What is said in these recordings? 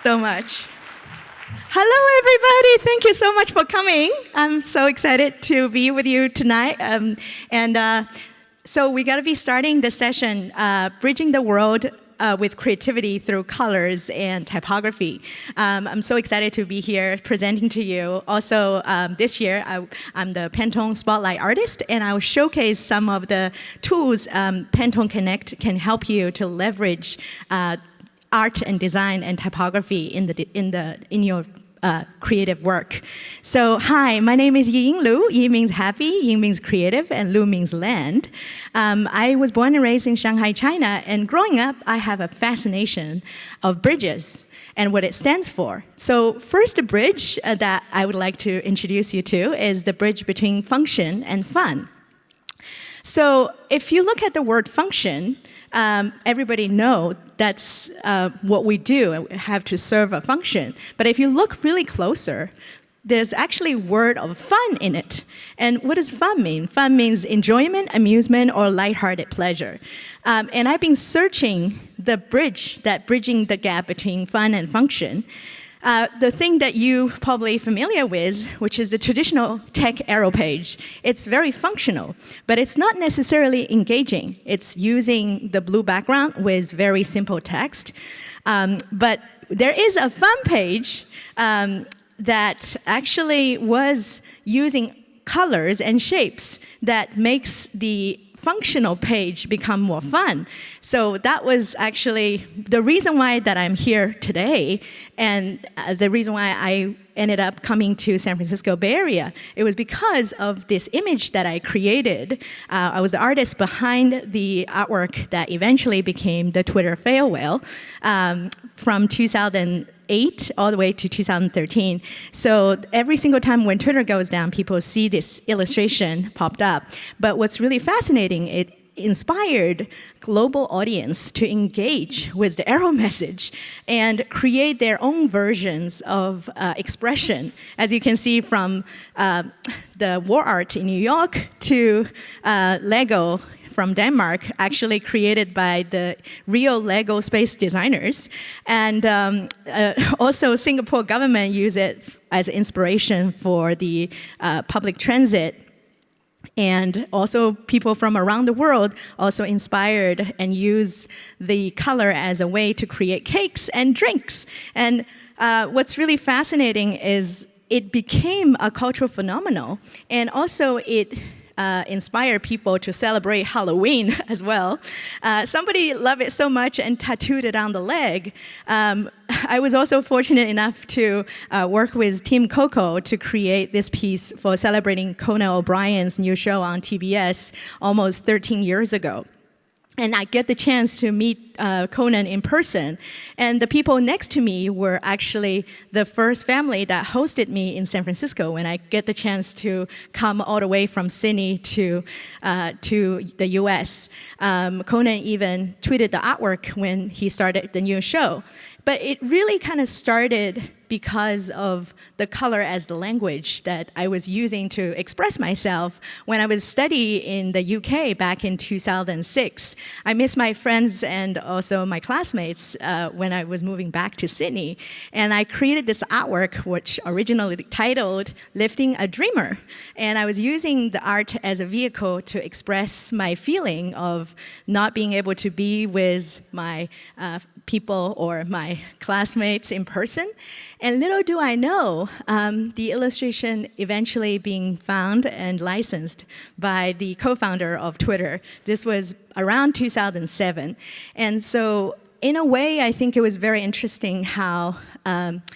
so much. Hello, everybody. Thank you so much for coming. I'm so excited to be with you tonight. So we got to be starting the session, Bridging the World with Creativity Through Colors and Typography. I'm so excited to be here presenting to you. Also, this year, I'm the Pantone Spotlight Artist, and I will showcase some of the tools Pantone Connect can help you to leverage art and design and typography in your creative work. So, hi, my name is Yiying Lu. Yi means happy, Ying means creative, and Lu means land. I was born and raised in Shanghai, China, and growing up, I have a fascination of bridges and what it stands for. So, first bridge that I would like to introduce you to is the bridge between function and fun. So, if you look at the word function, everybody knows that's what we do. We have to serve a function. But if you look really closer, there's actually a word of fun in it. And what does fun mean? Fun means enjoyment, amusement, or lighthearted pleasure. And I've been searching the bridge, bridging the gap between fun and function. The thing that you probably familiar with, which is the traditional tech arrow page, it's very functional, but it's not necessarily engaging. It's using the blue background with very simple text. But there is a fun page that actually was using colors and shapes that makes the functional page become more fun. So that was actually the reason why that I'm here today, and the reason why I ended up coming to San Francisco Bay Area. It was because of this image that I created. I was the artist behind the artwork that eventually became the Twitter fail whale from 2008 all the way to 2013. So every single time when Twitter goes down, people see this illustration popped up. But what's really fascinating, it inspired global audience to engage with the arrow message and create their own versions of expression. As you can see from the war art in New York to Lego from Denmark, actually created by the real Lego space designers. And also Singapore government used it as inspiration for the public transit. And also people from around the world also inspired and used the color as a way to create cakes and drinks. And what's really fascinating is it became a cultural phenomenon, and also it inspire people to celebrate Halloween as well. Somebody loved it so much and tattooed it on the leg. I was also fortunate enough to work with Team Coco to create this piece for celebrating Conan O'Brien's new show on TBS almost 13 years ago. And I get the chance to meet Conan in person. And the people next to me were actually the first family that hosted me in San Francisco when I get the chance to come all the way from Sydney to the US. Conan even tweeted the artwork when he started the new show. But it really kind of started because of the color as the language that I was using to express myself when I was studying in the UK back in 2006. I miss my friends and also my classmates when I was moving back to Sydney. And I created this artwork, which originally titled Lifting a Dreamer. And I was using the art as a vehicle to express my feeling of not being able to be with my people or my classmates in person. And little do I know, the illustration eventually being found and licensed by the co-founder of Twitter. This was around 2007. And so in a way, I think it was very interesting how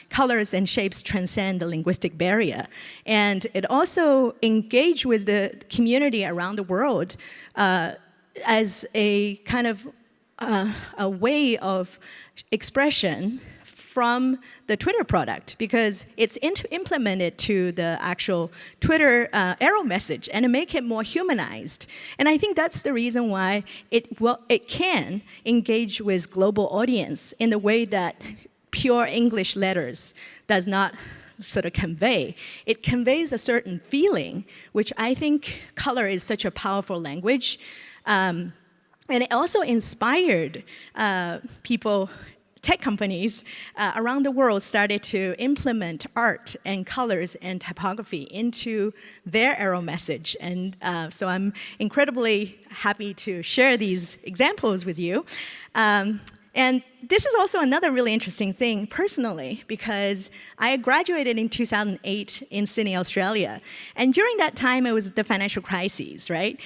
colors and shapes transcend the linguistic barrier. And it also engaged with the community around the world as a kind of a way of expression from the Twitter product, because it's implemented to the actual Twitter arrow message and to make it more humanized. And I think that's the reason why it can engage with global audience in the way that pure English letters does not sort of convey. It conveys a certain feeling, which I think color is such a powerful language. And it also inspired people tech companies around the world started to implement art and colors and typography into their arrow message. And so I'm incredibly happy to share these examples with you. And this is also another really interesting thing personally, because I graduated in 2008 in Sydney, Australia. And during that time, it was the financial crisis, right?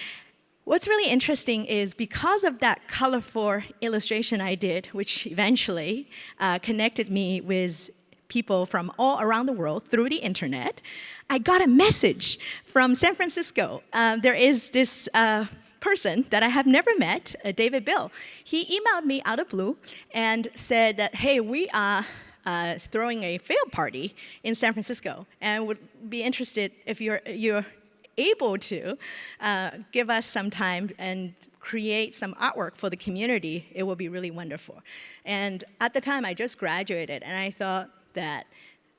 What's really interesting is because of that colorful illustration I did, which eventually connected me with people from all around the world through the internet, I got a message from San Francisco. There is this person that I have never met, David Bill. He emailed me out of blue and said that, hey, we are throwing a field party in San Francisco and would be interested if you're able to give us some time and create some artwork for the community. It will be really wonderful. And at the time, I just graduated, and I thought that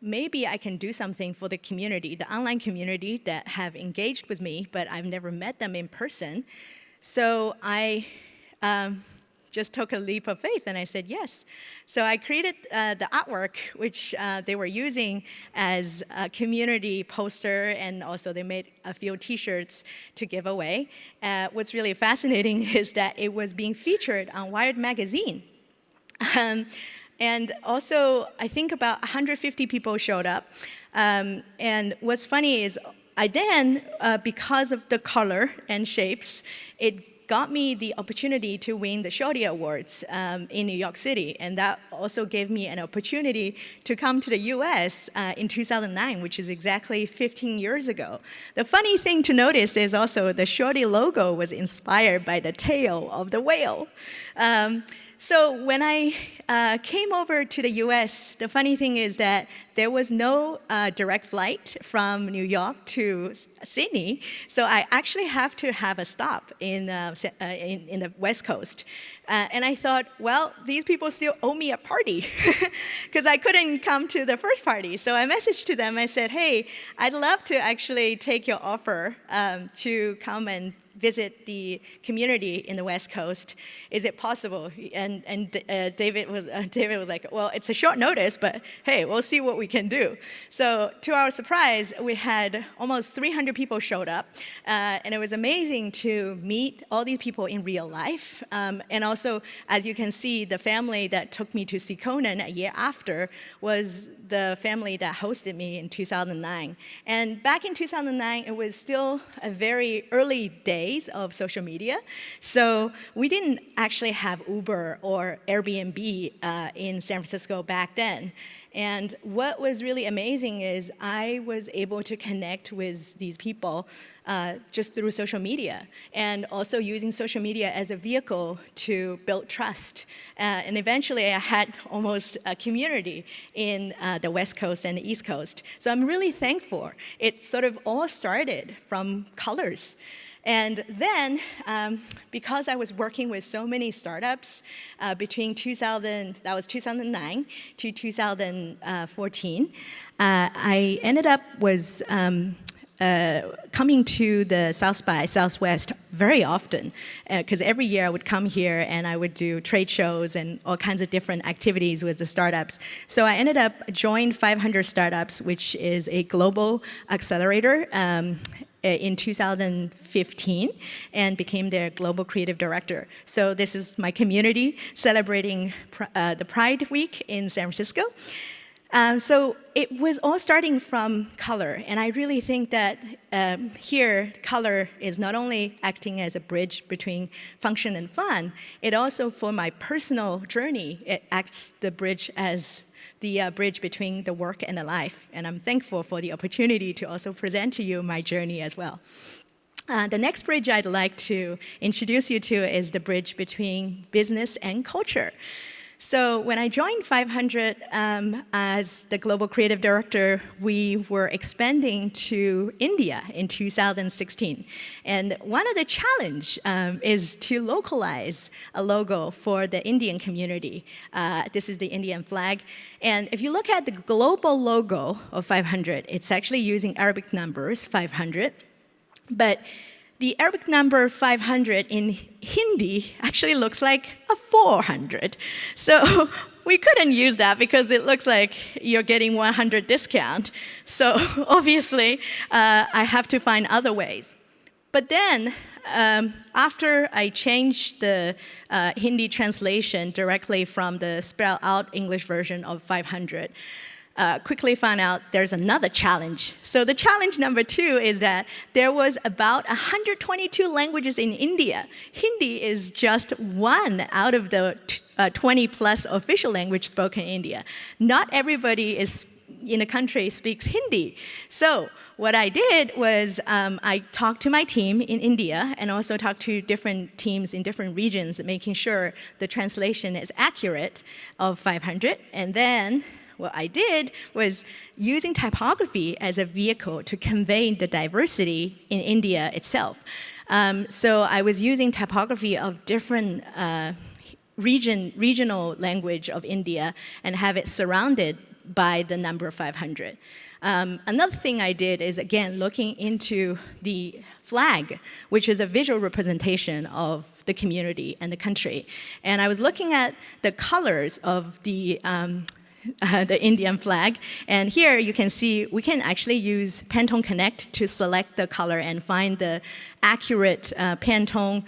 maybe I can do something for the community, the online community that have engaged with me, but I've never met them in person. So I just took a leap of faith, and I said yes. So I created the artwork, which they were using as a community poster, and also they made a few T-shirts to give away. What's really fascinating is that it was being featured on Wired magazine. And also, I think about 150 people showed up. And what's funny is I then, because of the color and shapes, it got me the opportunity to win the Shorty Awards in New York City. And that also gave me an opportunity to come to the US in 2009, which is exactly 15 years ago. The funny thing to notice is also the Shorty logo was inspired by the tail of the whale. So when I came over to the US, the funny thing is that there was no direct flight from New York to Sydney, so I actually have to have a stop in the West Coast. And I thought, well, these people still owe me a party, because I couldn't come to the first party. So I messaged to them, I said, hey, I'd love to actually take your offer to come and visit the community in the West Coast. Is it possible? And David was like, well, it's a short notice, but hey, we'll see what we can do. So to our surprise, we had almost 300 people showed up, and it was amazing to meet all these people in real life. And also, as you can see, the family that took me to see Conan a year after was the family that hosted me in 2009. And back in 2009, it was still a very early days of social media. So we didn't actually have Uber or Airbnb in San Francisco back then. And what was really amazing is I was able to connect with these people just through social media, and also using social media as a vehicle to build trust. And eventually I had almost a community in the West Coast and the East Coast. So I'm really thankful. It sort of all started from colors. And then, because I was working with so many startups between 2009 to 2014, I ended up coming to the South by Southwest very often, because every year I would come here and I would do trade shows and all kinds of different activities with the startups. So I ended up joining 500 Startups, which is a global accelerator, in 2015, and became their global creative director. So this is my community celebrating the Pride Week in San Francisco. So it was all starting from color, and I really think that here, color is not only acting as a bridge between function and fun, it also, for my personal journey, it acts the bridge as the bridge between the work and the life. And I'm thankful for the opportunity to also present to you my journey as well. The next bridge I'd like to introduce you to is the bridge between business and culture. So when I joined 500 as the global creative director, we were expanding to India in 2016. And one of the challenge is to localize a logo for the Indian community. This is the Indian flag. And if you look at the global logo of 500, it's actually using Arabic numbers, 500. But the Arabic number 500 in Hindi actually looks like a 400. So we couldn't use that because it looks like you're getting 100 discount. So obviously, I have to find other ways. But then, after I changed the Hindi translation directly from the spelled out English version of 500, quickly found out there's another challenge. So the challenge number 2 is that there was about 122 languages in India. Hindi is just one out of the 20 plus official language spoken in India. Not everybody in the country speaks Hindi. So what I did was I talked to my team in India and also talked to different teams in different regions, making sure the translation is accurate of 500. And then what I did was using typography as a vehicle to convey the diversity in India itself. So I was using typography of different regional language of India and have it surrounded by the number 500. Another thing I did is, again, looking into the flag, which is a visual representation of the community and the country. And I was looking at the colors of the Indian flag. And here you can see we can actually use Pantone Connect to select the color and find the accurate Pantone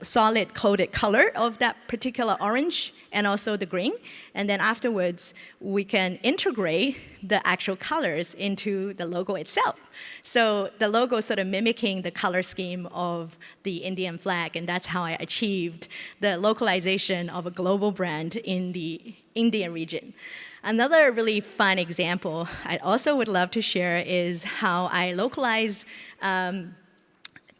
solid coded color of that particular orange and also the green. And then afterwards, we can integrate the actual colors into the logo itself. So the logo sort of mimicking the color scheme of the Indian flag, and that's how I achieved the localization of a global brand in the Indian region. Another really fun example I also would love to share is how I localize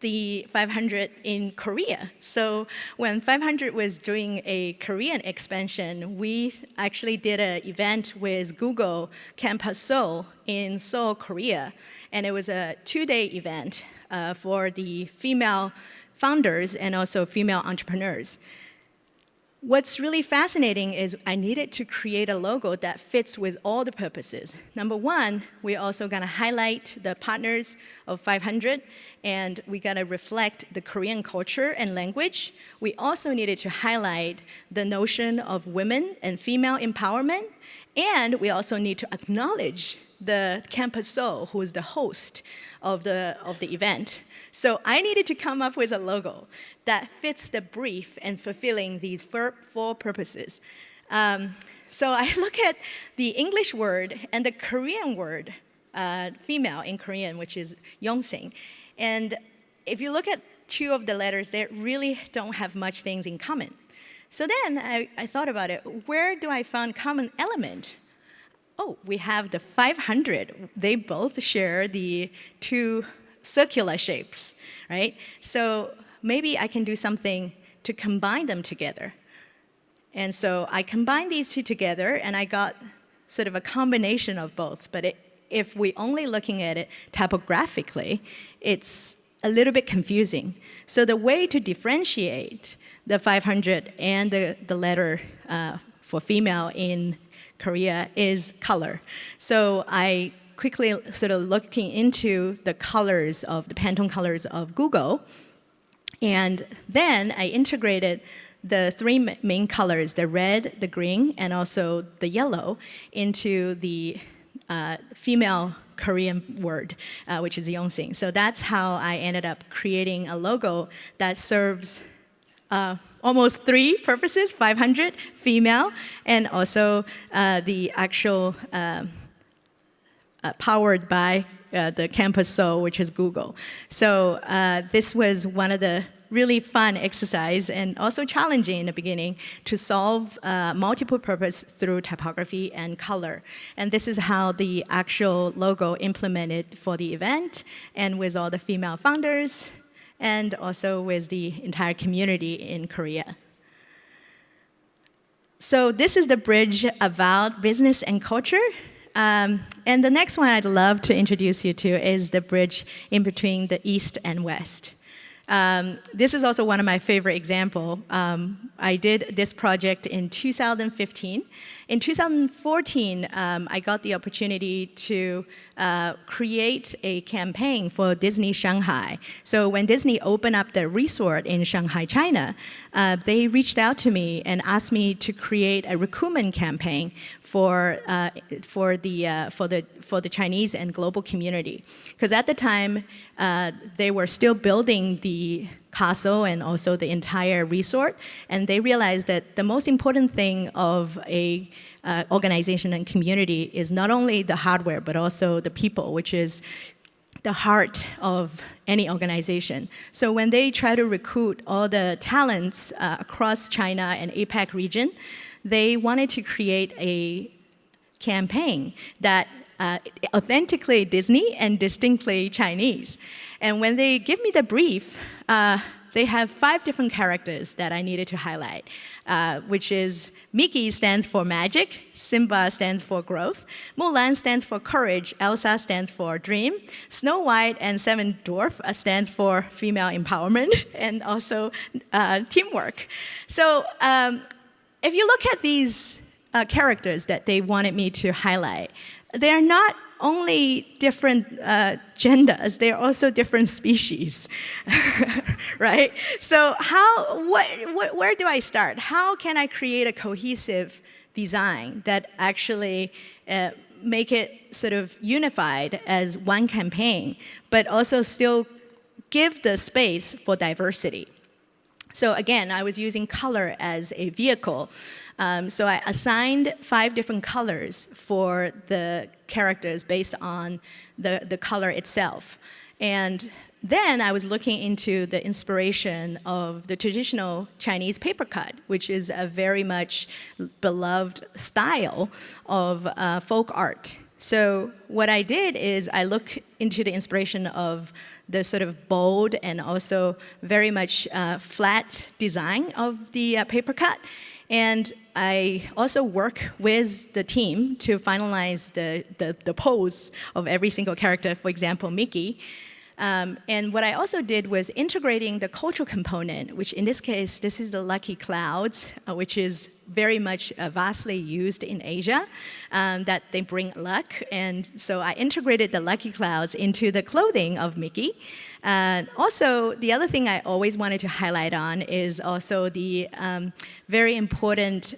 the 500 in Korea. So when 500 was doing a Korean expansion, we actually did an event with Google Campus Seoul in Seoul, Korea. And it was a 2-day event for the female founders and also female entrepreneurs. What's really fascinating is I needed to create a logo that fits with all the purposes. Number 1, we're also gonna highlight the partners of 500, and we gotta reflect the Korean culture and language. We also needed to highlight the notion of women and female empowerment, and we also need to acknowledge the Campus Seoul, who is the host of the event. So I needed to come up with a logo that fits the brief and fulfilling these 4 purposes. So I look at the English word and the Korean word, female in Korean, which is Yongsing. And if you look at 2 of the letters, they really don't have much things in common. So then I thought about it. Where do I find common element? Oh, we have the 500. They both share the 2 circular shapes, right? So maybe I can do something to combine them together. And so I combined these 2 together, and I got sort of a combination of both. But if we're only looking at it typographically, it's a little bit confusing. So the way to differentiate the 500 and the letter for female in Korea is color. So I quickly sort of looking into the colors of the Pantone colors of Google, and then I integrated the 3 main colors, the red, the green, and also the yellow, into the female Korean word, which is Yongsing. So that's how I ended up creating a logo that serves almost 3 purposes: 500, female, and also the actual powered by the Campus Seoul, which is Google. So this was one of the really fun exercise and also challenging in the beginning to solve multiple purpose through typography and color. And this is how the actual logo implemented for the event and with all the female founders and also with the entire community in Korea. So this is the bridge about business and culture. And the next one I'd love to introduce you to is the bridge in between the East and West. This is also one of my favorite examples. I did this project in 2015. In 2014, I got the opportunity to create a campaign for Disney Shanghai. So when Disney opened up the resort in Shanghai, China, they reached out to me and asked me to create a recruitment campaign for the Chinese and global community. Because at the time, they were still building the castle and also the entire resort, and they realized that the most important thing of a organization and community is not only the hardware, but also the people, which is the heart of any organization. So when they try to recruit all the talents across China and APAC region, they wanted to create a campaign that authentically Disney and distinctly Chinese. And when they give me the brief, they have 5 different characters that I needed to highlight, which is Mickey stands for magic, Simba stands for growth, Mulan stands for courage, Elsa stands for dream, Snow White and Seven Dwarf stands for female empowerment and also teamwork. So if you look at these characters that they wanted me to highlight, they're not only different genders, they're also different species, right? So where do I start? How can I create a cohesive design that actually make it sort of unified as one campaign, but also still give the space for diversity? So again, I was using color as a vehicle. So I assigned 5 different colors for the characters based on the color itself. And then I was looking into the inspiration of the traditional Chinese paper cut, which is a very much beloved style of folk art. So what I did is I looked into the inspiration of the sort of bold and also very much flat design of the paper cut. And I also work with the team to finalize the pose of every single character, for example, Mickey. And what I also did was integrating the cultural component, which in this case, this is the lucky clouds, which is very much vastly used in Asia, that they bring luck. And so I integrated the lucky clouds into the clothing of Mickey. Also, the other thing I always wanted to highlight on is also the very important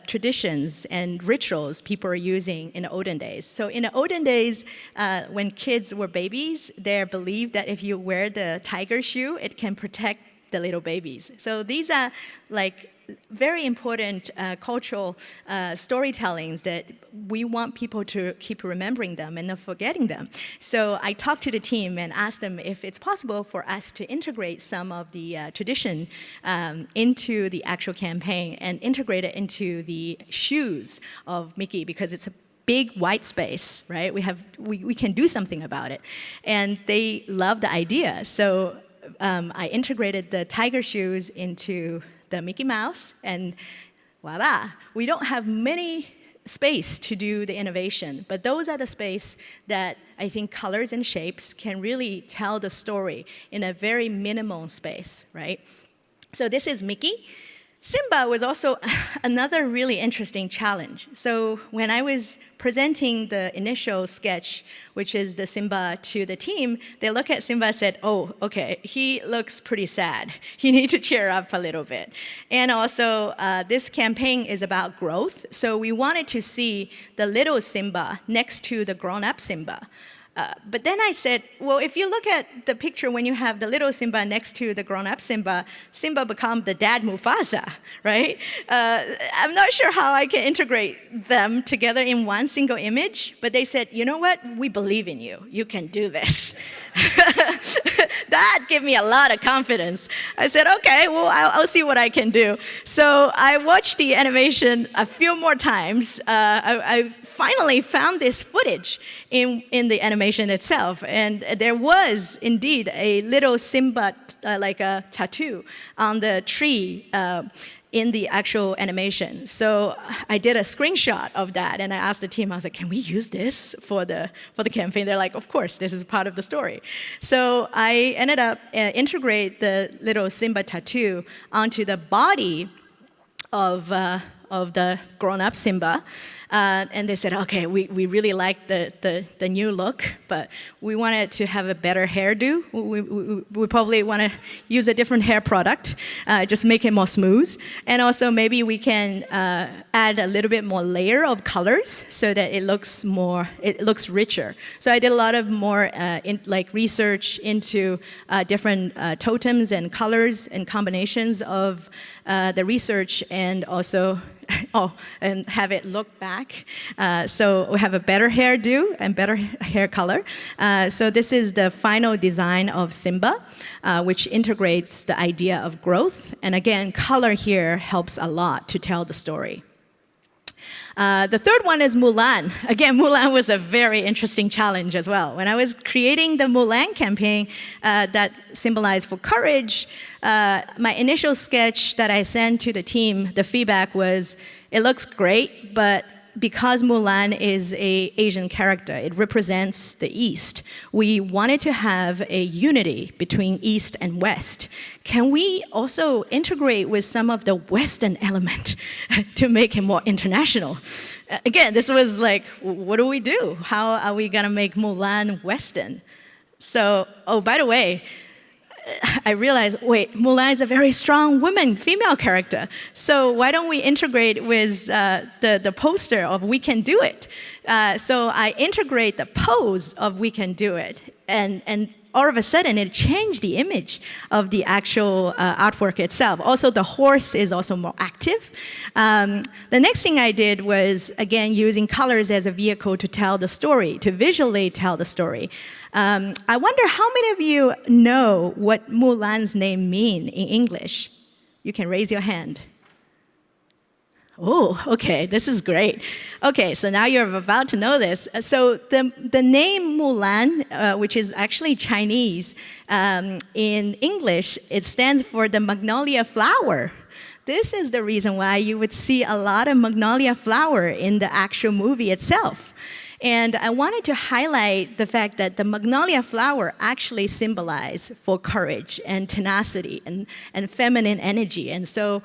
traditions and rituals people are using in the olden days. So in the olden days, when kids were babies, they believed that if you wear the tiger shoe, it can protect the little babies. So these are like very important cultural storytellings that we want people to keep remembering them and not forgetting them. So I talked to the team and asked them if it's possible for us to integrate some of the tradition into the actual campaign and integrate it into the shoes of Mickey, because it's a big white space, right? We can do something about it. And they loved the idea. So I integrated the tiger shoes into the Mickey Mouse, and voila. We don't have many space to do the innovation, but those are the space that I think colors and shapes can really tell the story in a very minimal space, right? So this is Mickey. Simba was also another really interesting challenge. So when I was presenting the initial sketch, which is the Simba, to the team, they look at Simba and said, oh, okay, he looks pretty sad. You need to cheer up a little bit. And also, this campaign is about growth. So we wanted to see the little Simba next to the grown-up Simba. But then I said, well, if you look at the picture when you have the little Simba next to the grown-up Simba, Simba becomes the dad Mufasa, right? I'm not sure how I can integrate them together in one single image, but they said, you know what? We believe in you. You can do this. That gave me a lot of confidence. I said, okay, well, I'll see what I can do. So I watched the animation a few more times. I finally found this footage in the animation itself, and there was indeed a little Simba, like a tattoo on the tree. in the actual animation. So I did a screenshot of that, and I asked the team, I was like, can we use this for the campaign? They're like, of course, this is part of the story. So I ended up integrate the little Simba tattoo onto the body of the grown-up Simba. And they said, okay, we really like the new look, but we wanted to have a better hairdo. We probably want to use a different hair product, just make it more smooth. And also maybe we can add a little bit more layer of colors so that it looks richer. So I did a lot of more research into different totems and colors and combinations of the research, and also and have it look back. So we have a better hairdo and better hair color. So this is the final design of Simba, which integrates the idea of growth. And again, color here helps a lot to tell the story. The third one is Mulan. Again, Mulan was a very interesting challenge as well. When I was creating the Mulan campaign that symbolized for courage, my initial sketch that I sent to the team, the feedback was, it looks great, but because Mulan is an Asian character, it represents the East. We wanted to have a unity between East and West. Can we also integrate with some of the Western element to make it more international? Again, this was like, what do we do? How are we gonna make Mulan Western? So, oh, by the way, I realized, wait, Mulan is a very strong woman, female character. So why don't we integrate with the poster of We Can Do It? So I integrate the pose of We Can Do It. And all of a sudden, it changed the image of the actual artwork itself. Also, the horse is also more active. The next thing I did was, again, using colors as a vehicle to tell the story, to visually tell the story. I wonder how many of you know what Mulan's name means in English? You can raise your hand. Oh, okay, this is great. Okay, so now you're about to know this. So the name Mulan, which is actually Chinese, in English, it stands for the magnolia flower. This is the reason why you would see a lot of magnolia flower in the actual movie itself. And I wanted to highlight the fact that the magnolia flower actually symbolizes for courage and tenacity and feminine energy. And so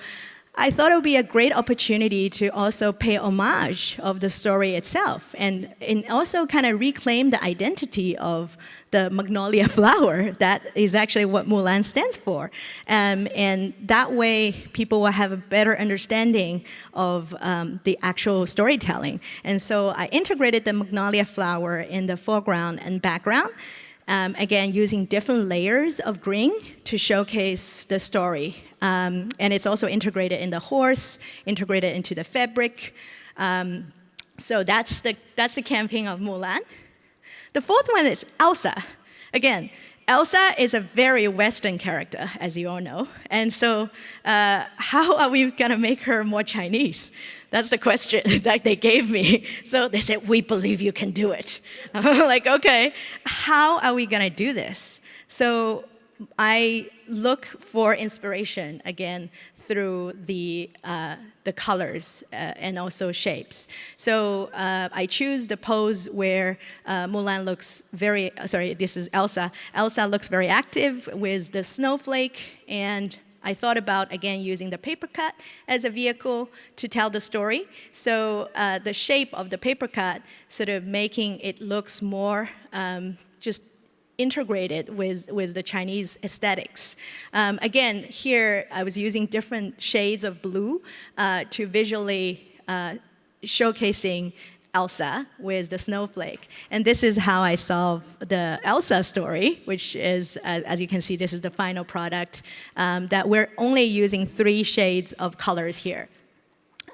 I thought it would be a great opportunity to also pay homage of the story itself and also kind of reclaim the identity of the magnolia flower. That is actually what Mulan stands for. And that way, people will have a better understanding of the actual storytelling. And so I integrated the magnolia flower in the foreground and background. Again, using different layers of green to showcase the story. And it's also integrated in the horse, integrated into the fabric. So that's the campaign of Mulan. The fourth one is Elsa. Again, Elsa is a very Western character, as you all know. And so how are we going to make her more Chinese? That's the question that they gave me. So they said, we believe you can do it. Like, okay, how are we going to do this? So I look for inspiration, again, through the colors and also shapes. So I choose the pose where Mulan looks this is Elsa. Elsa looks very active with the snowflake, and I thought about, again, using the paper cut as a vehicle to tell the story. So the shape of the paper cut sort of making it looks more just integrated with the Chinese aesthetics. Again, here I was using different shades of blue to visually showcasing Elsa with the snowflake. And this is how I solve the Elsa story, which is, as you can see, this is the final product, that we're only using 3 shades of colors here.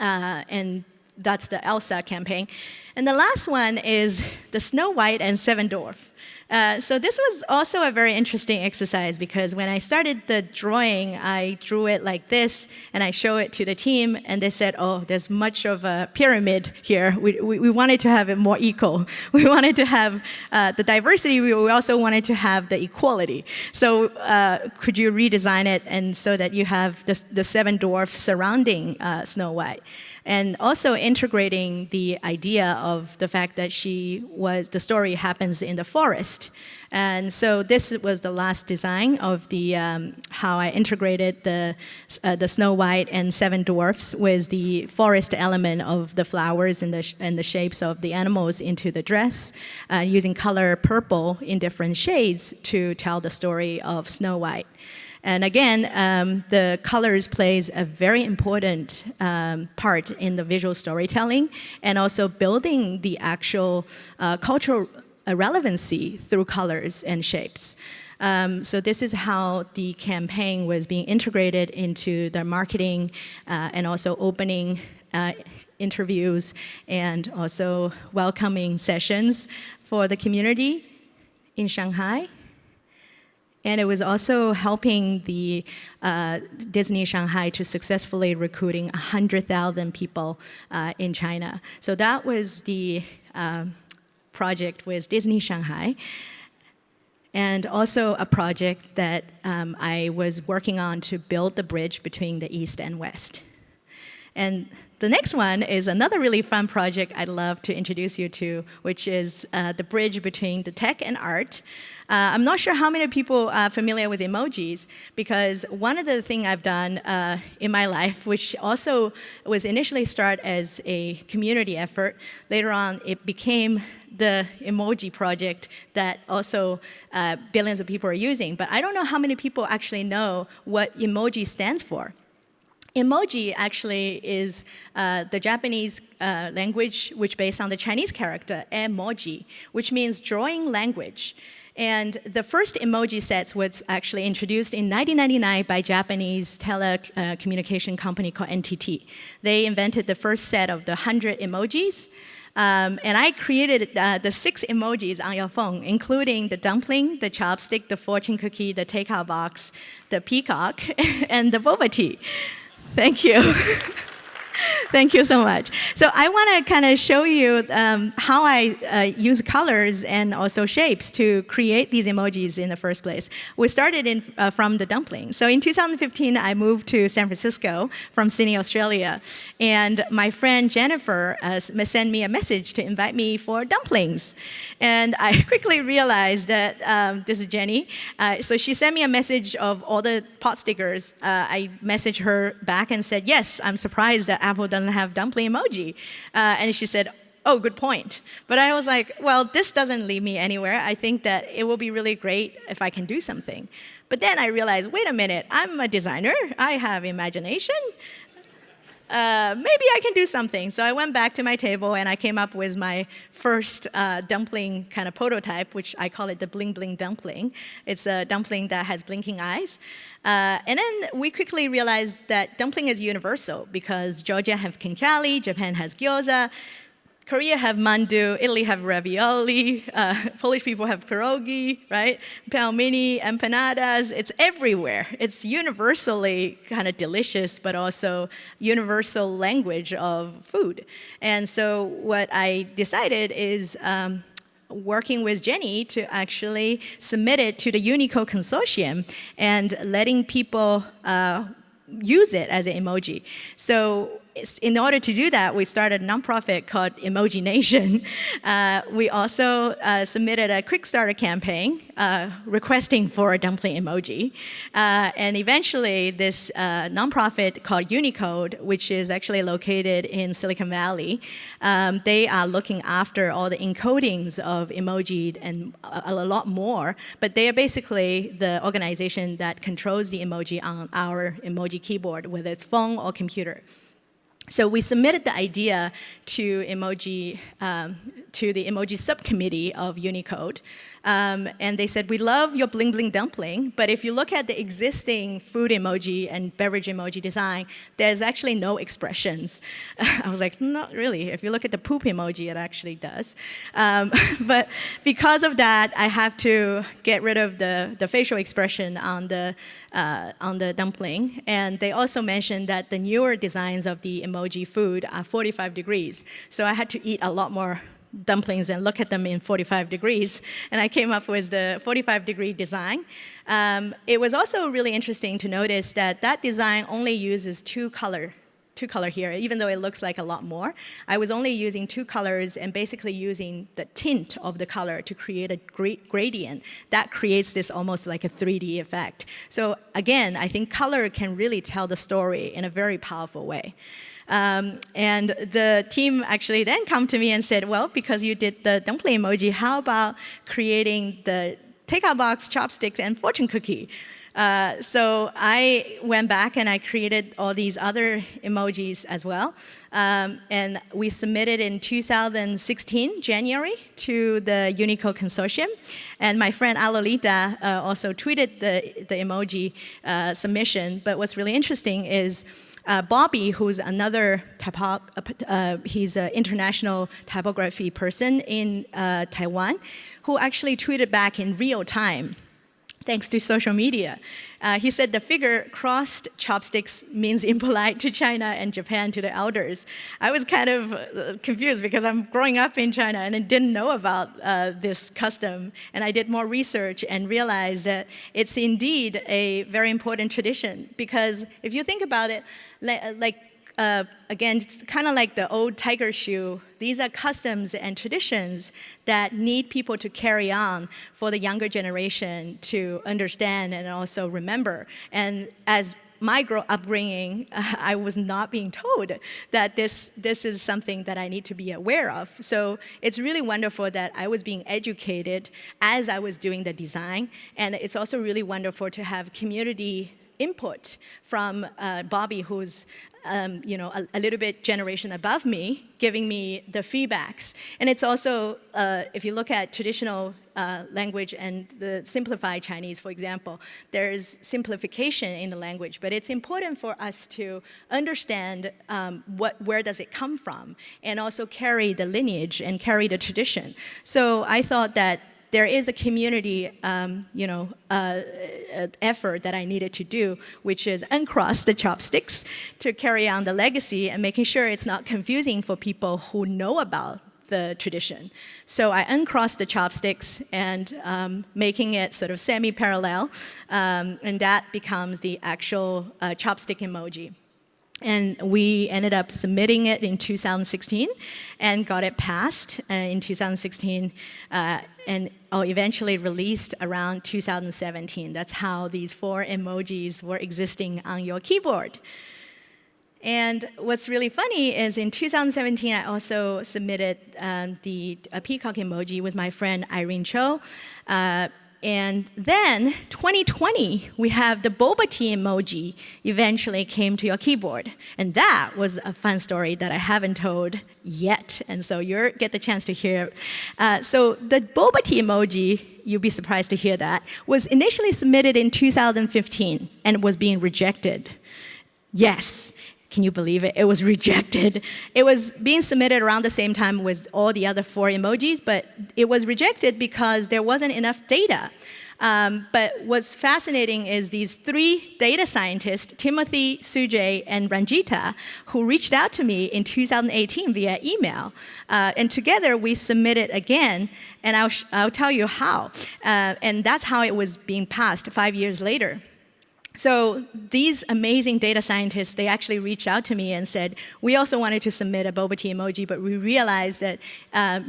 And that's the Elsa campaign. And the last one is the Snow White and Seven Dwarfs. So this was also a very interesting exercise because when I started the drawing, I drew it like this, and I show it to the team, and they said, oh, there's much of a pyramid here. We wanted to have it more equal. We wanted to have the diversity. We also wanted to have the equality. So could you redesign it and so that you have the 7 dwarfs surrounding Snow White? And also integrating the idea of the fact that the story happens in the forest. And so this was the last design of the how I integrated the Snow White and 7 dwarfs with the forest element of the flowers and the shapes of the animals into the dress, using color purple in different shades to tell the story of Snow White. And again, the colors plays a very important part in the visual storytelling and also building the actual cultural relevancy through colors and shapes. So this is how the campaign was being integrated into the marketing and also opening interviews and also welcoming sessions for the community in Shanghai. And it was also helping the Disney Shanghai to successfully recruiting 100,000 people in China. So that was the project with Disney Shanghai. And also a project that I was working on to build the bridge between the East and West. And the next one is another really fun project I'd love to introduce you to, which is the bridge between the tech and art. I'm not sure how many people are familiar with emojis, because one of the things I've done in my life, which also was initially started as a community effort, later on it became the emoji project that also billions of people are using. But I don't know how many people actually know what emoji stands for. Emoji actually is the Japanese language which based on the Chinese character, emoji, which means drawing language. And the first emoji sets was actually introduced in 1999 by Japanese telecommunication company called NTT. They invented the first set of the 100 emojis. And I created the 6 emojis on your phone, including the dumpling, the chopstick, the fortune cookie, the takeout box, the peacock, and the boba tea. Thank you. Thank you so much. So I want to kind of show you how I use colors and also shapes to create these emojis in the first place. We started from the dumpling. So in 2015, I moved to San Francisco from Sydney, Australia. And my friend Jennifer sent me a message to invite me for dumplings. And I quickly realized that this is Jenny. So she sent me a message of all the pot stickers. I messaged her back and said, yes, I'm surprised that Apple doesn't have dumpling emoji. And she said, oh, good point. But I was like, well, this doesn't lead me anywhere. I think that it will be really great if I can do something. But then I realized, wait a minute, I'm a designer. I have imagination. Maybe I can do something. So I went back to my table and I came up with my first dumpling kind of prototype, which I call it the bling bling dumpling. It's a dumpling that has blinking eyes. And then we quickly realized that dumpling is universal because Georgia have khinkali, Japan has gyoza, Korea have mandu, Italy have ravioli, Polish people have pierogi, right? Pelmeni, empanadas, it's everywhere. It's universally kind of delicious, but also universal language of food. And so what I decided is working with Jenny to actually submit it to the Unicode Consortium and letting people use it as an emoji. So in order to do that, we started a nonprofit called Emoji Nation. We also submitted a quick starter campaign requesting for a dumpling emoji. And eventually, this nonprofit called Unicode, which is actually located in Silicon Valley, they are looking after all the encodings of emoji and a lot more. But they are basically the organization that controls the emoji on our emoji keyboard, whether it's phone or computer. So we submitted the idea to Emoji, to the emoji subcommittee of Unicode. And they said, we love your bling bling dumpling, but if you look at the existing food emoji and beverage emoji design, there's actually no expressions. I was like, not really. If you look at the poop emoji, it actually does. But because of that, I have to get rid of the facial expression on the dumpling. And they also mentioned that the newer designs of the emoji food are 45 degrees. So I had to eat a lot more dumplings and look at them in 45 degrees. And I came up with the 45-degree design. It was also really interesting to notice that that design only uses two color here, even though it looks like a lot more. I was only using two colors and basically using the tint of the color to create a gradient. That creates this almost like a 3D effect. So again, I think color can really tell the story in a very powerful way. And the team actually then come to me and said, well, because you did the dumpling emoji, how about creating the takeout box, chopsticks, and fortune cookie? So I went back and I created all these other emojis as well. And we submitted in 2016, January, to the Unicode Consortium. And my friend Alolita also tweeted the emoji submission. But what's really interesting is Bobby, who's another he's an international typography person in Taiwan, who actually tweeted back in real time, thanks to social media. He said the figure crossed chopsticks means impolite to China and Japan to the elders. I was kind of confused because I'm growing up in China and I didn't know about this custom. And I did more research and realized that it's indeed a very important tradition. Because if you think about it, again, it's kind of like the old tiger shoe. These are customs and traditions that need people to carry on for the younger generation to understand and also remember. And as my upbringing, I was not being told that this is something that I need to be aware of. So it's really wonderful that I was being educated as I was doing the design. And it's also really wonderful to have community input from Bobby, who's a little bit generation above me, giving me the feedbacks. And it's also, if you look at traditional language and the simplified Chinese, for example, there's simplification in the language, but it's important for us to understand where does it come from, and also carry the lineage and carry the tradition. So I thought that there is a community, effort that I needed to do, which is uncross the chopsticks to carry on the legacy and making sure it's not confusing for people who know about the tradition. So I uncrossed the chopsticks and making it sort of semi-parallel, and that becomes the actual chopstick emoji. And we ended up submitting it in 2016 and got it passed in 2016 and eventually released around 2017. That's how these 4 emojis were existing on your keyboard. And what's really funny is in 2017, I also submitted the peacock emoji with my friend Irene Cho. And then 2020, we have the boba tea emoji eventually came to your keyboard. And that was a fun story that I haven't told yet. And so you get the chance to hear. So the boba tea emoji, you'll be surprised to hear that, was initially submitted in 2015 and was being rejected. Yes. Can you believe it? It was rejected. It was being submitted around the same time with all the other 4 emojis, but it was rejected because there wasn't enough data. But what's fascinating is these 3 data scientists, Timothy, Sujay, and Ranjita, who reached out to me in 2018 via email. And together we submitted again, and I'll tell you how. And that's how it was being passed 5 years later. So these amazing data scientists, they actually reached out to me and said, we also wanted to submit a boba tea emoji, but we realized that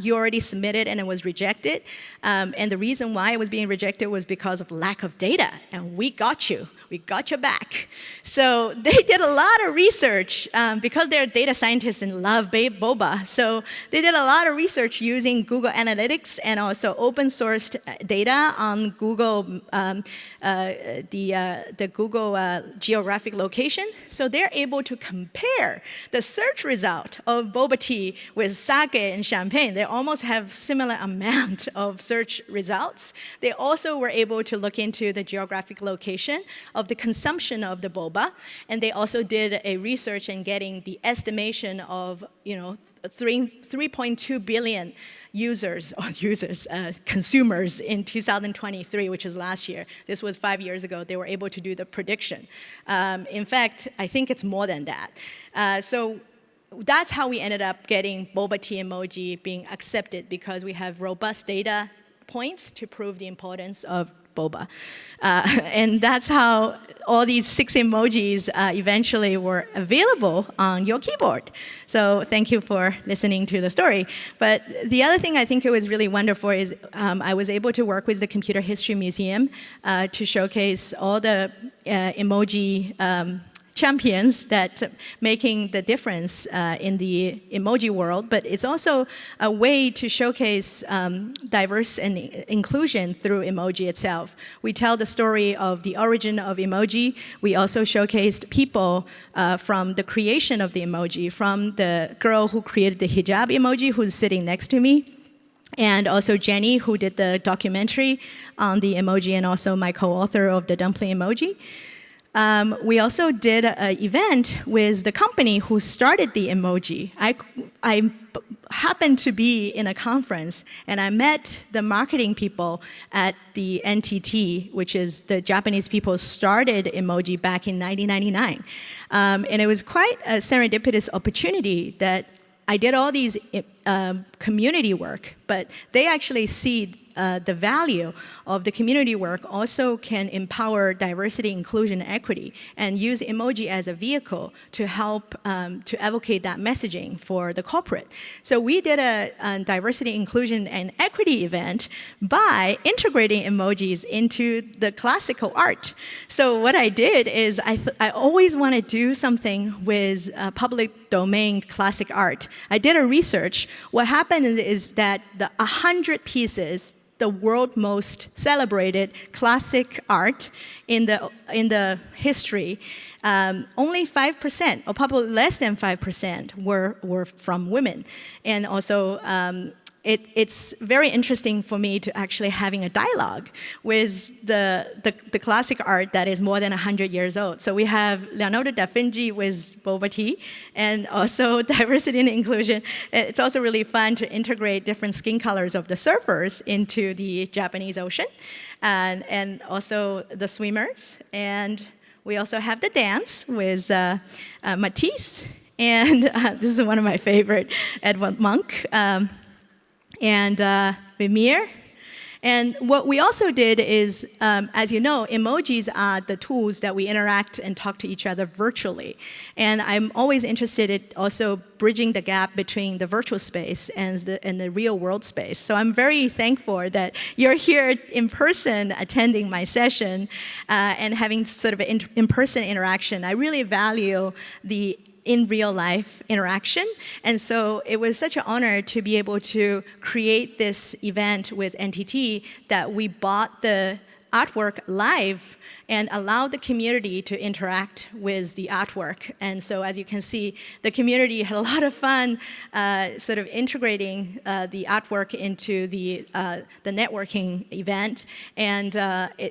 you already submitted and it was rejected. And the reason why it was being rejected was because of lack of data. And we got you. We got your back. So they did a lot of research because they're data scientists and love boba. So they did a lot of research using Google Analytics and also open sourced data on Google, the Google geographic location. So they're able to compare the search result of boba tea with sake and champagne. They almost have similar amount of search results. They also were able to look into the geographic location of the consumption of the boba, and they also did a research in getting the estimation of 3.2 billion consumers in 2023, which is last year. This was 5 years ago. They were able to do the prediction. In fact, I think it's more than that. So that's how we ended up getting boba tea emoji being accepted, because we have robust data points to prove the importance of boba. And that's how all these 6 emojis eventually were available on your keyboard. So thank you for listening to the story. But the other thing I think it was really wonderful is I was able to work with the Computer History Museum to showcase all the emoji champions that making the difference in the emoji world, but it's also a way to showcase diverse and inclusion through emoji itself. We tell the story of the origin of emoji. We also showcased people from the creation of the emoji, from the girl who created the hijab emoji, who's sitting next to me, and also Jenny, who did the documentary on the emoji, and also my co-author of the dumpling emoji. We also did an event with the company who started the emoji. I happened to be in a conference, and I met the marketing people at the NTT, which is the Japanese people started emoji back in 1999. And it was quite a serendipitous opportunity that I did all these community work, but they actually see the value of the community work also can empower diversity, inclusion, and equity, and use emoji as a vehicle to help to advocate that messaging for the corporate. So we did a diversity, inclusion, and equity event by integrating emojis into the classical art. So what I did is I always want to do something with public domain classic art. I did a research. What happened is that the 100 pieces, the world's most celebrated classic art in the history, only 5%, or probably less than 5%, were from women. And also, it's very interesting for me to actually having a dialogue with the classic art that is more than 100 years old. So we have Leonardo da Vinci with boba tea, and also diversity and inclusion. It's also really fun to integrate different skin colors of the surfers into the Japanese Ocean, and also the swimmers. And we also have the dance with Matisse, and this is one of my favorite, Edvard Munch. And Vermeer. And what we also did is, as you know, emojis are the tools that we interact and talk to each other virtually. And I'm always interested in also bridging the gap between the virtual space and the real world space. So I'm very thankful that you're here in person attending my session and having sort of an in-person interaction. I really value the in real life interaction. And so it was such an honor to be able to create this event with NTT that we bought the artwork live and allowed the community to interact with the artwork. And so as you can see, the community had a lot of fun sort of integrating the artwork into the networking event. And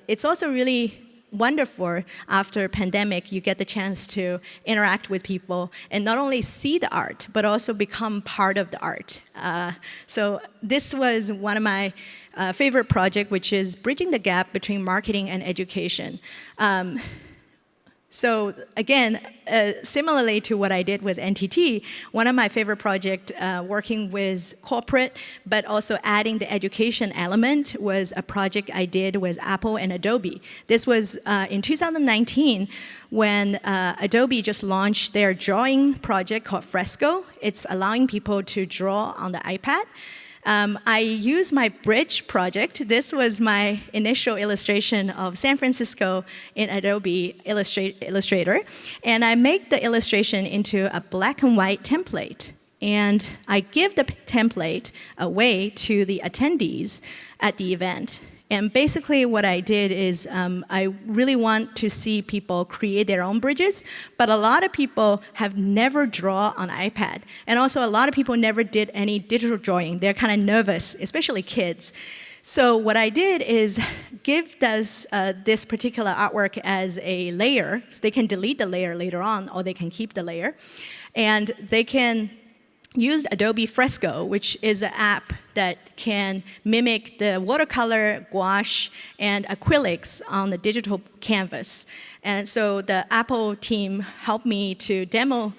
it's also really wonderful. After pandemic, you get the chance to interact with people and not only see the art, but also become part of the art. So this was one of my favorite projects, which is bridging the gap between marketing and education. So again, similarly to what I did with NTT, one of my favorite projects working with corporate, but also adding the education element, was a project I did with Apple and Adobe. This was in 2019 when Adobe just launched their drawing project called Fresco. It's allowing people to draw on the iPad. I used my bridge project. This was my initial illustration of San Francisco in Adobe Illustrator. And I make the illustration into a black and white template. And I give the template away to the attendees at the event. And basically what I did is I really want to see people create their own bridges, but a lot of people have never drawn on iPad. And also a lot of people never did any digital drawing. They're kind of nervous, especially kids. So what I did is give this particular artwork as a layer. So they can delete the layer later on, or they can keep the layer. And they can use Adobe Fresco, which is an app that can mimic the watercolor, gouache, and acrylics on the digital canvas. And so the Apple team helped me to demo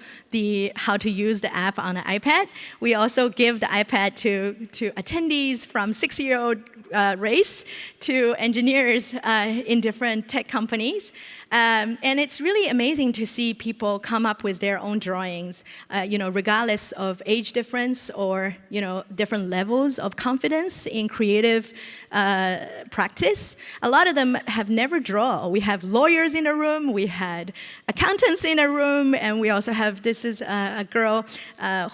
how to use the app on an iPad. We also give the iPad to attendees from 6-year-old race to engineers in different tech companies. And it's really amazing to see people come up with their own drawings, regardless of age difference or different levels of confidence in creative practice. A lot of them have never drawn. We have lawyers in the room, we had accountants in the room, and we also have, this is a girl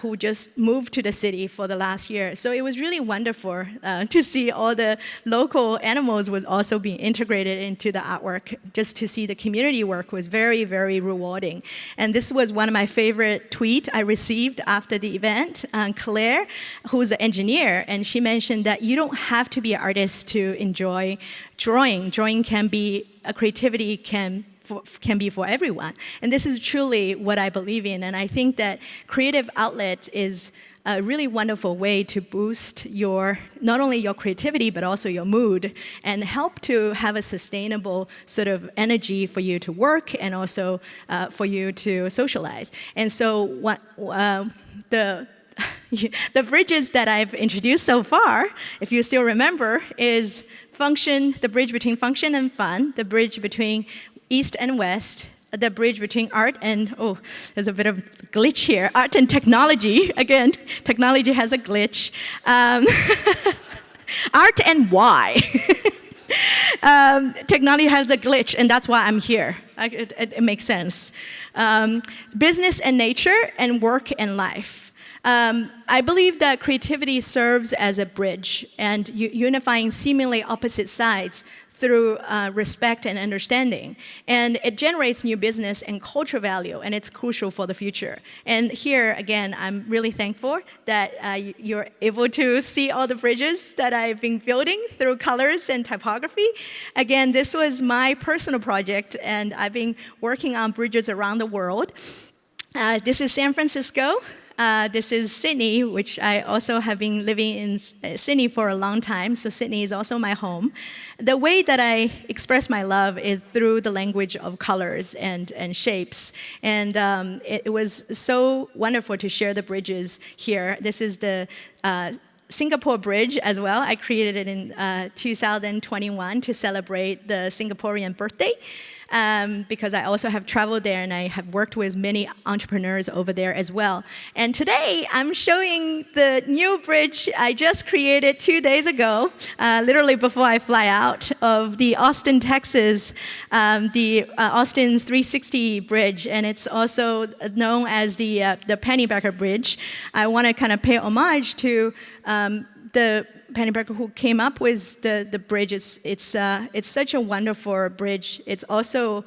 who just moved to the city for the last year. So it was really wonderful to see all the local animals was also being integrated into the artwork. Just to see the community work was very, very rewarding. And this was one of my favorite tweets I received after the event. Claire, who's an engineer, and she mentioned that you don't have to be an artist to enjoy drawing. Drawing can be, creativity can be for everyone. And this is truly what I believe in. And I think that creative outlet is a really wonderful way to boost not only your creativity, but also your mood, and help to have a sustainable sort of energy for you to work and also for you to socialize. And so the bridges that I've introduced so far, if you still remember, is function, the bridge between function and fun, the bridge between East and West, the bridge between art and, there's a bit of glitch here, art and technology. Again, technology has a glitch. Art and why. Technology has a glitch, and that's why I'm here. It makes sense. Business and nature, and work and life. I believe that creativity serves as a bridge and unifying seemingly opposite sides through respect and understanding. And it generates new business and cultural value, and it's crucial for the future. And here, again, I'm really thankful that you're able to see all the bridges that I've been building through colors and typography. Again, this was my personal project, and I've been working on bridges around the world. This is San Francisco. This is Sydney, which I also have been living in Sydney for a long time, so Sydney is also my home. The way that I express my love is through the language of colors and shapes. And it was so wonderful to share the bridges here. This is the Singapore Bridge as well. I created it in 2021 to celebrate the Singaporean birthday. Because I also have traveled there and I have worked with many entrepreneurs over there as well. And today, I'm showing the new bridge I just created 2 days ago, literally before I fly out, of the Austin, Texas, the Austin 360 Bridge, and it's also known as the Pennybacker Bridge. I want to kind of pay homage to the Pennybacker who came up with the bridge. It's such a wonderful bridge. It's also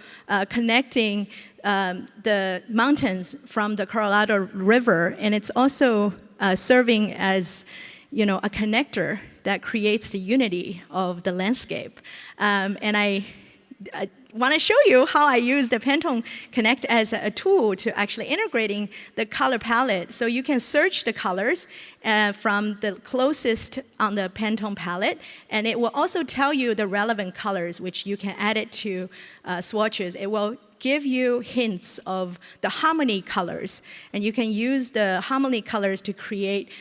connecting the mountains from the Colorado River, and it's also serving as a connector that creates the unity of the landscape. And I want to show you how I use the Pantone Connect as a tool to actually integrating the color palette. So you can search the colors from the closest on the Pantone palette, and it will also tell you the relevant colors, which you can add it to swatches. It will give you hints of the harmony colors, and you can use the harmony colors to create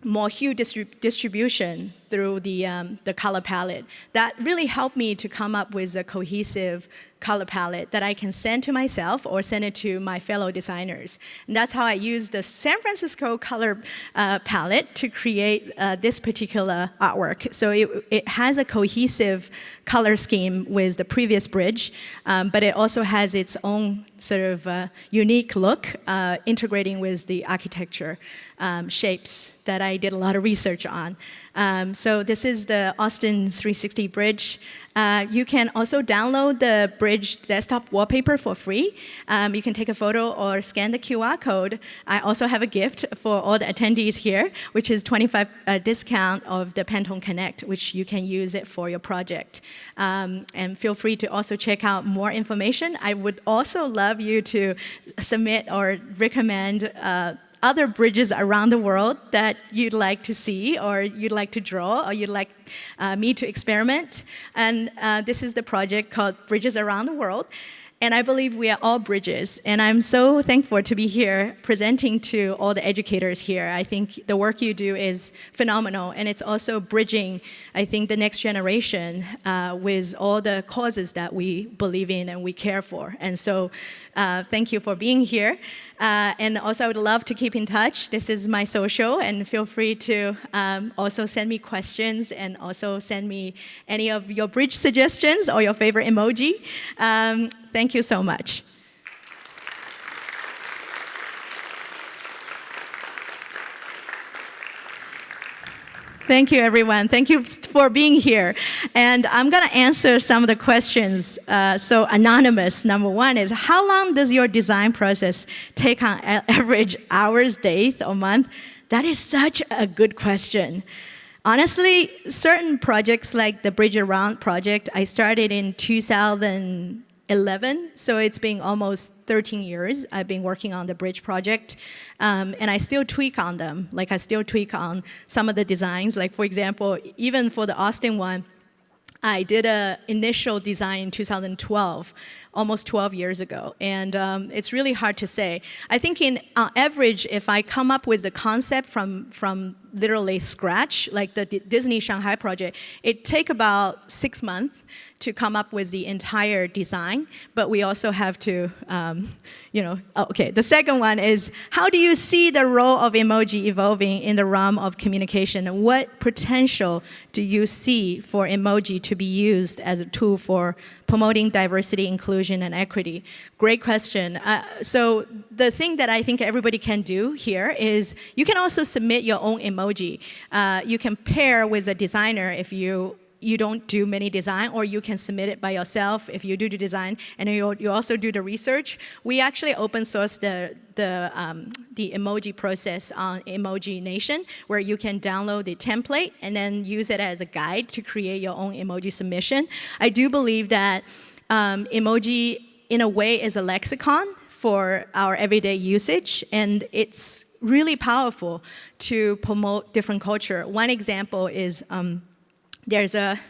more hue distribution through the color palette. That really helped me to come up with a cohesive color palette that I can send to myself or send it to my fellow designers. And that's how I use the San Francisco color palette to create this particular artwork. So it has a cohesive color scheme with the previous bridge, but it also has its own sort of unique look, integrating with the architecture shapes that I did a lot of research on. So this is the Austin 360 bridge. You can also download the bridge desktop wallpaper for free. You can take a photo or scan the QR code. I also have a gift for all the attendees here, which is 25% discount of the Pantone Connect, which you can use it for your project. And feel free to also check out more information. I would also love you to submit or recommend other bridges around the world that you'd like to see or you'd like to draw or you'd like me to experiment. And this is the project called Bridges Around the World. And I believe we are all bridges. And I'm so thankful to be here presenting to all the educators here. I think the work you do is phenomenal. And it's also bridging, I think, the next generation with all the causes that we believe in and we care for. And so thank you for being here. And also, I would love to keep in touch. This is my social, and feel free to also send me questions and also send me any of your bridge suggestions or your favorite emoji. Thank you so much. Thank you, everyone. Thank you for being here. And I'm going to answer some of the questions. So anonymous, number one is, how long does your design process take on average hours, days, or month? That is such a good question. Honestly, certain projects like the Bridge Around project, I started in 2011, so it's been almost 13 years I've been working on the bridge project, and I still tweak on them. Like, I still tweak on some of the designs. Like, for example, even for the Austin one, I did an initial design in 2012, almost 12 years ago, and it's really hard to say. I think on average, if I come up with the concept from literally scratch, like the Disney Shanghai project, it take about 6 months to come up with the entire design, but we also have to, okay. The second one is, how do you see the role of emoji evolving in the realm of communication? And what potential do you see for emoji to be used as a tool for promoting diversity, inclusion, and equity? Great question. So the thing that I think everybody can do here is you can also submit your own emoji. You can pair with a designer if you don't do many design, or you can submit it by yourself if you do the design, and you also do the research. We actually open source the emoji process on Emoji Nation, where you can download the template and then use it as a guide to create your own emoji submission. I do believe that emoji, in a way, is a lexicon for our everyday usage, and it's really powerful to promote different culture. One example is there's a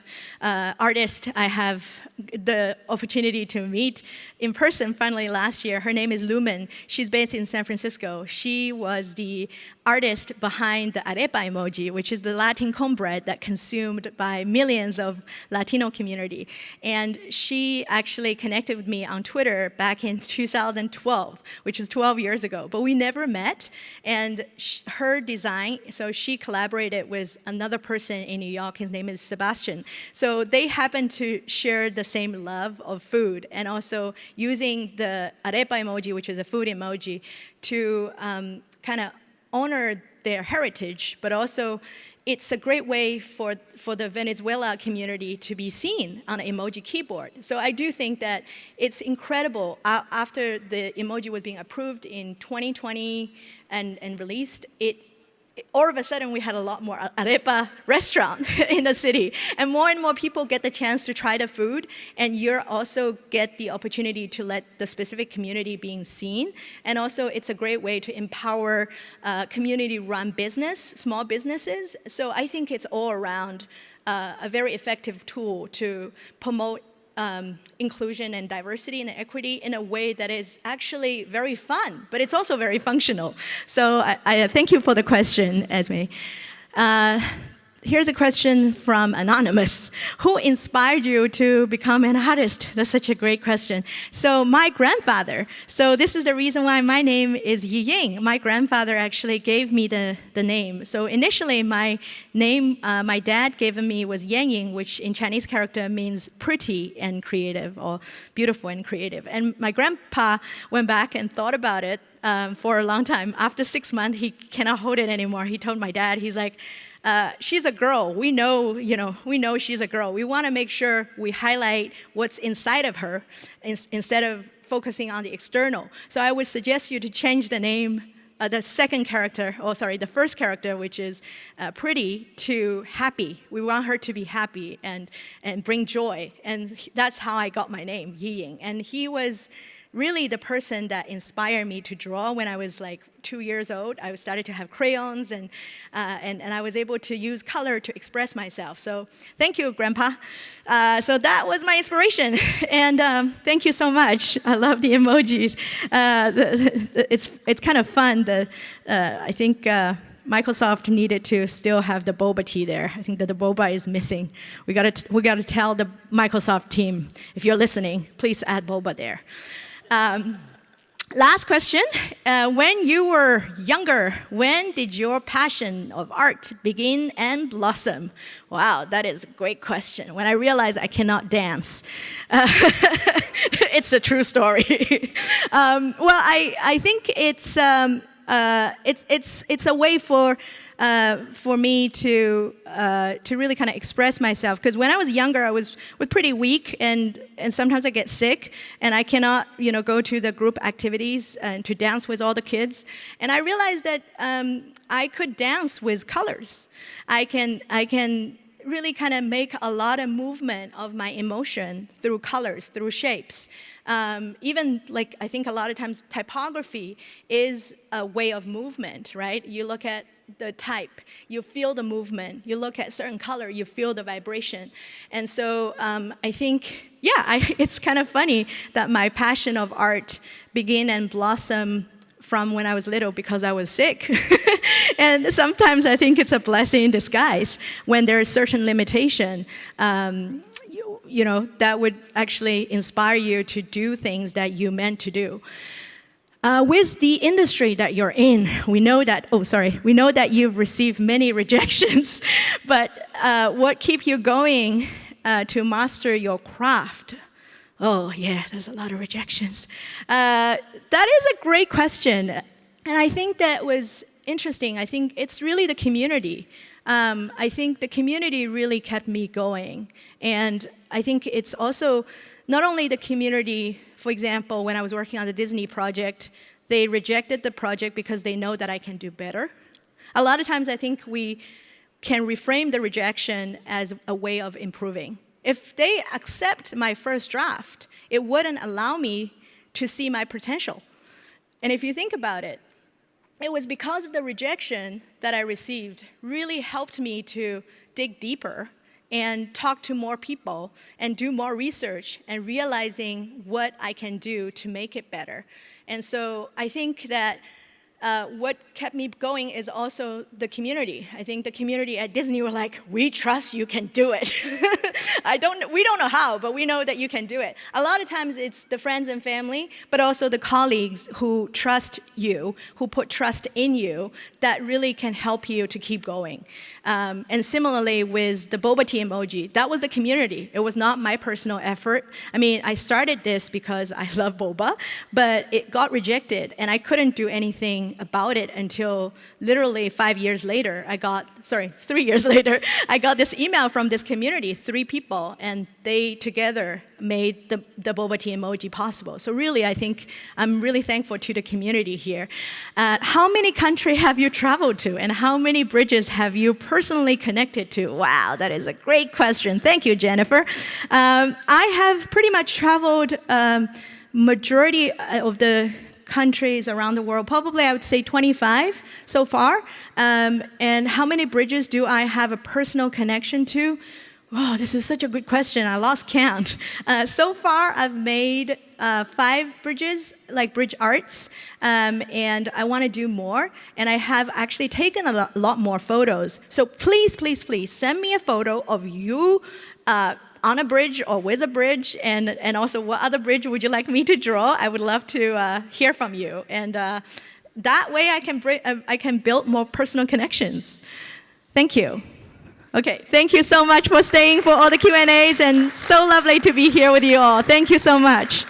artist I have the opportunity to meet in person finally last year. Her name is Lumen. She's based in San Francisco. She was the artist behind the arepa emoji, which is the Latin cornbread that consumed by millions of Latino community. And she actually connected with me on Twitter back in 2012, which is 12 years ago. But we never met. And her design, so she collaborated with another person in New York. His name is Sebastian. So they happen to share the same love of food, and also using the arepa emoji, which is a food emoji, to kind of honor their heritage, but also it's a great way for the Venezuela community to be seen on an emoji keyboard. So I do think that it's incredible. After the emoji was being approved in 2020 and released, all of a sudden, we had a lot more arepa restaurant in the city. And more people get the chance to try the food, and you also get the opportunity to let the specific community being seen. And also, it's a great way to empower community-run business, small businesses. So I think it's all around a very effective tool to promote inclusion and diversity and equity in a way that is actually very fun, but it's also very functional. So I thank you for the question, Esme. here's a question from Anonymous. Who inspired you to become an artist? That's such a great question. So my grandfather. So this is the reason why my name is Yi Ying. My grandfather actually gave me the name. So initially, my name, my dad gave me was Yang Ying, which in Chinese character means pretty and creative, or beautiful and creative. And my grandpa went back and thought about it for a long time. After 6 months, he cannot hold it anymore. He told my dad, he's like, she's a girl. We know she's a girl. We want to make sure we highlight what's inside of her instead of focusing on the external. So I would suggest you to change the name, the first character, which is pretty, to happy. We want her to be happy and bring joy. And that's how I got my name, Yi Ying. And he was really the person that inspired me to draw when I was like 2 years old. I started to have crayons, and I was able to use color to express myself. So thank you, Grandpa. So that was my inspiration, and thank you so much. I love the emojis. It's kind of fun. I think Microsoft needed to still have the boba tea there. I think that the boba is missing. We gotta tell the Microsoft team, if you're listening, please add boba there. Last question. When you were younger, when did your passion of art begin and blossom? Wow, that is a great question. When I realized I cannot dance. It's a true story. Well, I think it's a way for me to really kind of express myself. Because when I was younger, I was pretty weak, and sometimes I get sick, and I cannot, go to the group activities and to dance with all the kids. And I realized that I could dance with colors. I can really kind of make a lot of movement of my emotion through colors, through shapes. Even like, I think a lot of times typography is a way of movement, right? You look at the type, you feel the movement. You look at certain color, you feel the vibration. And so I think, it's kind of funny that my passion of art began and blossomed from when I was little because I was sick. And sometimes I think it's a blessing in disguise when there is certain limitation. That would actually inspire you to do things that you meant to do. With the industry that you're in, we know that you've received many rejections, but what keeps you going to master your craft? Oh yeah, there's a lot of rejections. That is a great question, and I think that was interesting. I think it's really the community. I think the community really kept me going, and I think it's also not only the community. For example, when I was working on the Disney project, they rejected the project because they know that I can do better. A lot of times I think we can reframe the rejection as a way of improving. If they accept my first draft, it wouldn't allow me to see my potential. And if you think about it, it was because of the rejection that I received really helped me to dig deeper and talk to more people and do more research and realizing what I can do to make it better. And so I think that what kept me going is also the community. I think the community at Disney were like, we trust you can do it. We don't know how, but we know that you can do it. A lot of times it's the friends and family, but also the colleagues who trust you, who put trust in you, that really can help you to keep going. And similarly with the boba tea emoji, that was the community. It was not my personal effort. I mean, I started this because I love boba, but it got rejected, and I couldn't do anything about it until literally 3 years later, I got this email from this community, 3 people, and they together made the boba tea emoji possible. So really, I think I'm really thankful to the community here. How many countries have you traveled to, and how many bridges have you personally connected to? Wow, that is a great question. Thank you, Jennifer. I have pretty much traveled majority of the countries around the world, probably I would say 25 so far. And how many bridges do I have a personal connection to? Oh, this is such a good question. I lost count. So far, I've made 5 bridges, like bridge arts, and I want to do more. And I have actually taken a lot more photos. So please, please, please send me a photo of you on a bridge or with a bridge, and also what other bridge would you like me to draw? I would love to hear from you. And that way I can build more personal connections. Thank you. Okay, thank you so much for staying for all the Q&As, and so lovely to be here with you all. Thank you so much.